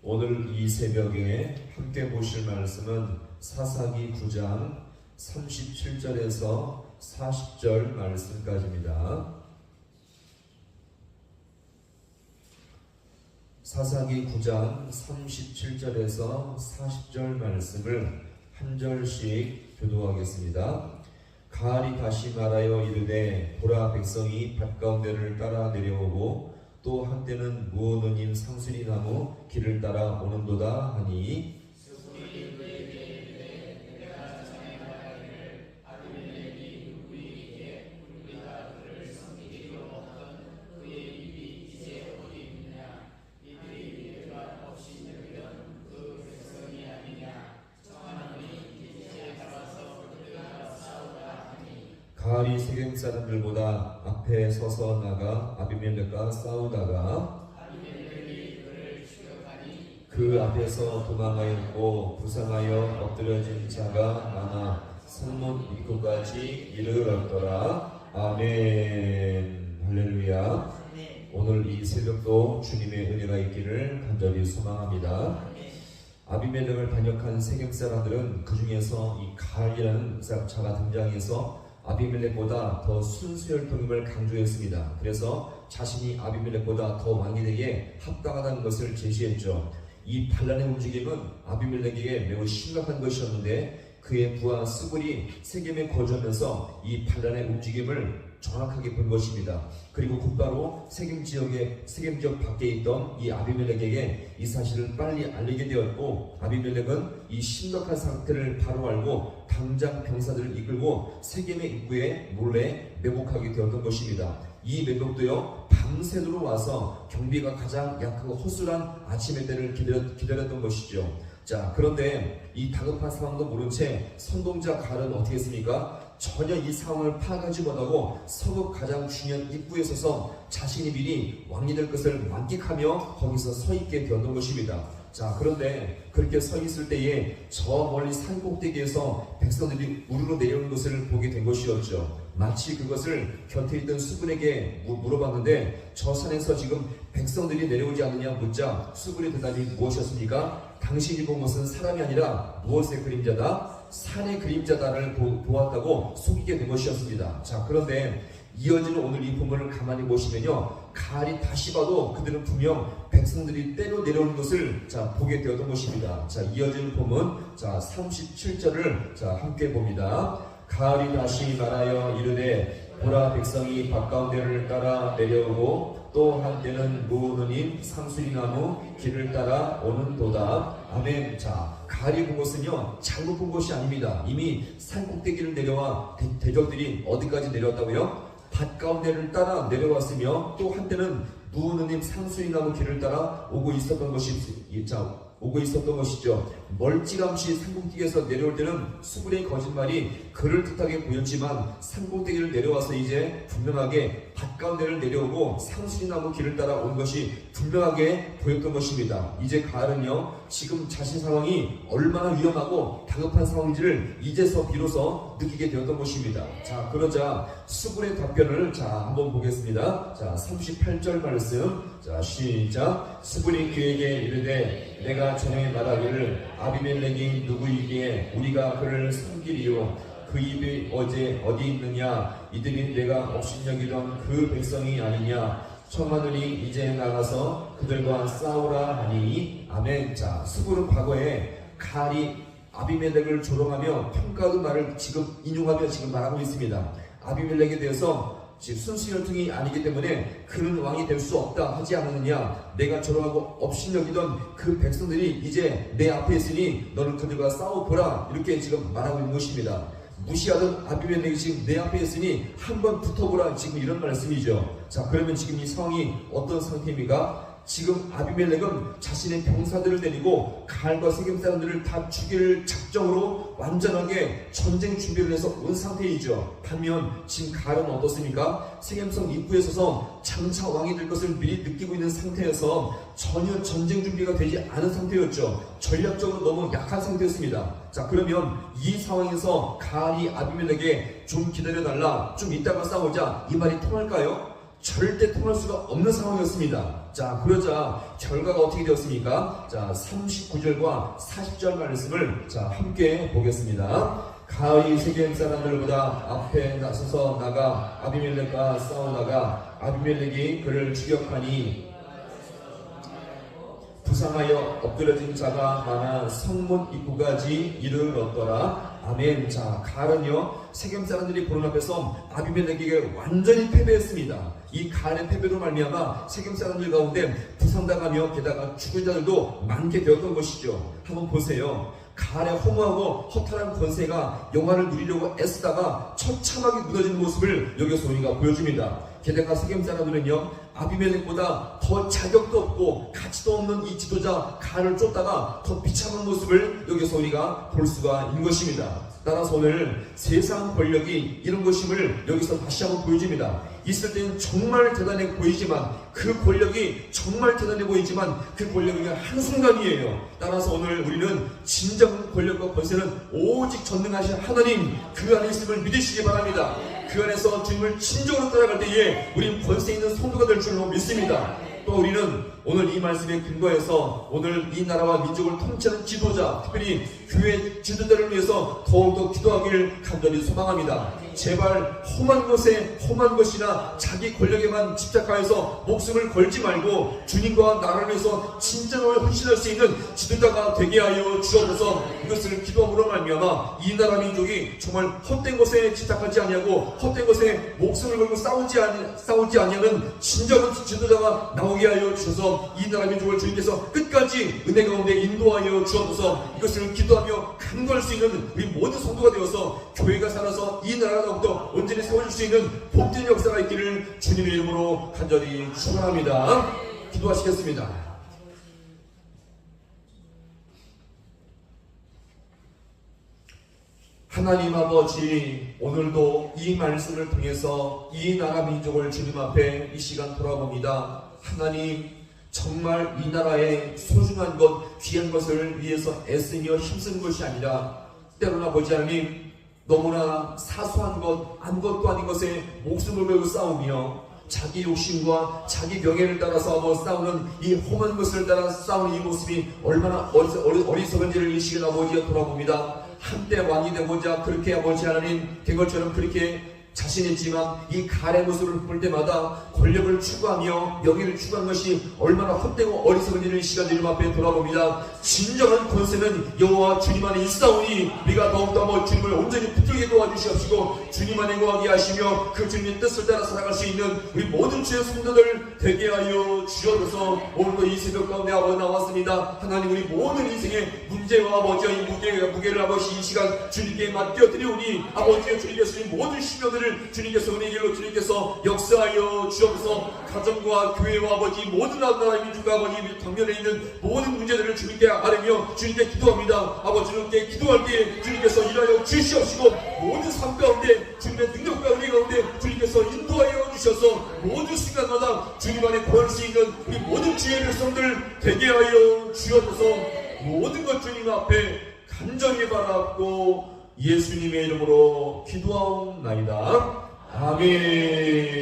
오늘 이 새벽에 함께 보실 말씀은 사사기 9장 37절에서 40절 말씀까지입니다. 사사기 9장 37절에서 40절 말씀을 한 절씩 교독하겠습니다. 가알이 다시 말하여 이르되 보라, 백성이 밭 가운데를 따라 내려오고 또 한때는 무오느님 상수리 나무 길을 따라 오는도다 하니, 가알이 세겜 사람들보다 앞에 서서 나가 아비멜렉과 싸우다가 그 앞에서 도망하였고 부상하여 엎드려진 자가 많아 성문 입구까지 이르렀더라. 아멘. 할렐루야. 오늘 이 새벽도 주님의 은혜가 있기를 간절히 소망합니다. 아비멜렉을 반역한 세겜 사람들은 그 중에서 이 가알이라는 자가 등장해서 아비멜렉보다 더 순수혈통임을 강조했습니다. 그래서 자신이 아비멜렉보다 더 왕이 되기에 합당하다는 것을 제시했죠. 이 반란의 움직임은 아비멜렉에게 매우 심각한 것이었는데 그의 부하 스불이 세겜에 거주하면서 이 반란의 움직임을 정확하게 본 것입니다. 그리고 곧바로 세겜 지역 밖에 있던 이 아비멜렉에게 이 사실을 빨리 알리게 되었고, 아비멜렉은 이 심각한 상태를 바로 알고 당장 병사들을 이끌고 세겜의 입구에 몰래 매복하게 되었던 것입니다. 이 매복도요, 밤새도록 와서 경비가 가장 약하고 허술한 아침의 때를 기다렸던 것이죠. 자, 그런데 이 다급한 상황도 모른 채 선동자 가알은 어떻게 했습니까? 전혀 이 상황을 파악하지 못하고 서북 가장 중요한 입구에 서서 자신이 미리 왕이 될 것을 만끽하며 거기서 서 있게 되었던 것입니다. 자, 그런데 그렇게 서 있을 때에 저 멀리 산 꼭대기에서 백성들이 우르르 내려오는 것을 보게 된 것이었죠. 마치 그것을 곁에 있던 수군에게 물어봤는데, 저 산에서 지금 백성들이 내려오지 않느냐 묻자 수군의 대답이 무엇이었습니까? 당신이 본 것은 사람이 아니라 무엇의 그림자다? 산의 그림자다를 보았다고 속이게 된 것이었습니다. 자, 그런데 이어지는 오늘 이 본문을 가만히 보시면요, 가알이 다시 봐도 그들은 분명 백성들이 때로 내려오는 것을 보게 되었던 것입니다. 자, 이어지는 본문 37절을 함께 봅니다. 가알이 다시 말하여 이르되 보라, 백성이 밭 가운데를 따라 내려오고 또 한때는 무오느님 상수리 나무 길을 따라 오는도다. 아멘. 자, 가알이 본 것은요, 잘못 본 것이 아닙니다. 이미 산 꼭대기를 내려와 대적들이 어디까지 내려왔다고요? 밭 가운데를 따라 내려왔으며 또 한때는 무오느님 상수리 나무 길을 따라 오고 있었던 것이죠. 멀찌감치 산꼭대기에서 내려올 때는 수군의 거짓말이 그럴듯하게 보였지만 산꼭대기를 내려와서 이제 분명하게 밭 가운데를 내려오고 상수리나무 길을 따라 온 것이 분명하게 보였던 것입니다. 이제 가알은요, 지금 자신 상황이 얼마나 위험하고 다급한 상황인지를 이제서 비로소 느끼게 되었던 것입니다. 자, 그러자 수군의 답변을 한번 보겠습니다. 38절 말씀. 시작. 수군이 그에게 이르되 내가 전에 말하기를 아비멜렉이 누구이기에 우리가 그를 섬기리요? 그 입이 어디 있느냐? 이들이 내가 업신여기던 그 백성이 아니냐? 청하늘이 이제 나가서 그들과 싸우라 하니. 아멘. 자, 수군은 과거에 가알이 아비멜렉을 조롱하며 평가하던 말을 지금 인용하며 지금 말하고 있습니다. 아비멜렉에 대해서 순수혈통이 아니기 때문에 그는 왕이 될 수 없다 하지 않았느냐? 내가 조롱하고 업신여기던 그 백성들이 이제 내 앞에 있으니 너는 그들과 싸워보라, 이렇게 지금 말하고 있는 것입니다. 무시하던 아비멜렉이 지금 내 앞에 있으니 한번 붙어보라, 지금 이런 말씀이죠. 자, 그러면 지금 이 상황이 어떤 상태입니까? 지금 아비멜렉은 자신의 병사들을 데리고 가알과 세겜 사람들을 다 죽일 작정으로 완전하게 전쟁 준비를 해서 온 상태이죠. 반면 지금 가알은 어떻습니까? 세겜성 입구에 서서 장차 왕이 될 것을 미리 느끼고 있는 상태여서 전혀 전쟁 준비가 되지 않은 상태였죠. 전략적으로 너무 약한 상태였습니다. 자, 그러면 이 상황에서 가알이 아비멜렉에게 좀 기다려달라, 좀 이따가 싸우자, 이 말이 통할까요? 절대 통할 수가 없는 상황이었습니다. 자, 그러자 결과가 어떻게 되었습니까? 자, 39절과 40절 말씀을 자, 함께 보겠습니다. 가히 세겜 사람들보다 앞에 나서서 나가 아비멜렉과 싸우다가 아비멜렉이 그를 추격하니 부상하여 엎드려진 자가 많아 성문 입구까지 이르렀더라. 아멘. 자, 갈은요 세겜 사람들이 보는 앞에서 아비멜렉에게 완전히 패배했습니다. 이 갈의 패배로 말미암아 세겜 사람들 가운데 부상당하며 게다가 죽은 자들도 많게 되었던 것이죠. 한번 보세요. 갈의 허무하고 허탈한 권세가 영화를 누리려고 애쓰다가 처참하게 무너지는 모습을 여기서 우리가 보여줍니다. 게다가 세겜 사람들은요 아비멜렉보다 더 자격도 없고 가치도 없는 이 지도자 갈을 쫓다가 더 비참한 모습을 여기서 우리가 볼 수가 있는 것입니다. 따라서 오늘 세상 권력이 이런 것임을 여기서 다시 한번 보여줍니다. 있을 때는 정말 대단해 보이지만 그 권력이 정말 대단해 보이지만 그 권력이 한순간이에요. 따라서 오늘 우리는 진정 권력과 권세는 오직 전능하신 하나님 그 안에 있음을 믿으시기 바랍니다. 그 안에서 주님을 진정으로 따라갈 때에 우리는 권세 있는 성도가 될 줄로 믿습니다. 또 우리는 오늘 이 말씀에 근거해서 오늘 이 나라와 민족을 통치하는 지도자, 특별히 교회 지도자를 위해서 더욱더 기도하기를 간절히 소망합니다. 제발 험한 것에 험한 것이나 자기 권력에만 집착하여서 목숨을 걸지 말고 주님과 나라를 위해서 진정으로 헌신할 수 있는 지도자가 되게 하여 주옵소서. 이것을 기도함으로 말미암아 이 나라 민족이 정말 헛된 것에 집착하지 아니하고 헛된 것에 목숨을 걸고 싸우지 아니하는 진정한 지도자가 나오게 하여 주셔서 이 나라 민족을 주님께서 끝까지 은혜 가운데 인도하여 주옵소서. 이것을 기도하며 간구할 수 있는 우리 모든 성도가 되어서 교회가 살아서 이 나라가 더욱더 온전히 세워줄 수 있는 복된 역사가 있기를 주님의 이름으로 간절히 축원합니다. 기도하시겠습니다. 하나님 아버지, 오늘도 이 말씀을 통해서 이 나라 민족을 주님 앞에 이 시간 돌아봅니다. 하나님, 정말 이 나라의 소중한 것, 귀한 것을 위해서 애쓰며 힘쓰는 것이 아니라 때로는 아버지 하나님 너무나 사소한 것, 아무것도 아닌 것에 목숨을 걸고 싸우며 자기 욕심과 자기 명예를 따라서 싸우는 이 험한 것을 따라 싸우는 이 모습이 얼마나 어리석은지를 이 시간 아버지가 돌아봅니다. 한때 왕이 되고자 그렇게 아버지 하나님 된 것처럼 그렇게 자신있지만 이 갈의 모습을 볼 때마다 권력을 추구하며 명예를 추구한 것이 얼마나 헛되고 어리석은지를 이 시간 주님 앞에 돌아봅니다. 진정한 권세는 여호와 주님 안에 있사오니 우리가 더욱더 주님을 온전히 붙들게 도와주시옵시고 주님 안에 거하게 하시며 그 주님의 뜻을 따라 살아갈 수 있는 우리 모든 주의 성도들 되게 하여 주옵소서. 오늘도 이 새벽 가운데 아버지 나왔습니다. 하나님 우리 모든 인생의 문제와 아버지와 이 무게를 아버지 이 시간 주님께 맡겨드리오니 아버지의 주님께서 이 모든 시련들을 주님께서 은혜의 길로 주님께서 역사하여 주옵소서. 가정과 교회와 아버지 모든 나라의 민족과 아버지 당면에 있는 모든 문제들을 주님께 아뢰며 주님께 기도합니다. 아버지 주님께 기도할 때 주님께서 일하여 주시옵시고 모든 삶 가운데 주님의 능력과 은혜 가운데 주님께서 인도하여 주셔서 모든 순간마다 주님 안에 거할 수 있는 우리 모든 주의 백성들 되게 하여 주옵소서. 모든 것 주님 앞에 간절히 바라고 예수님의 이름으로 기도하옵나이다. 아멘.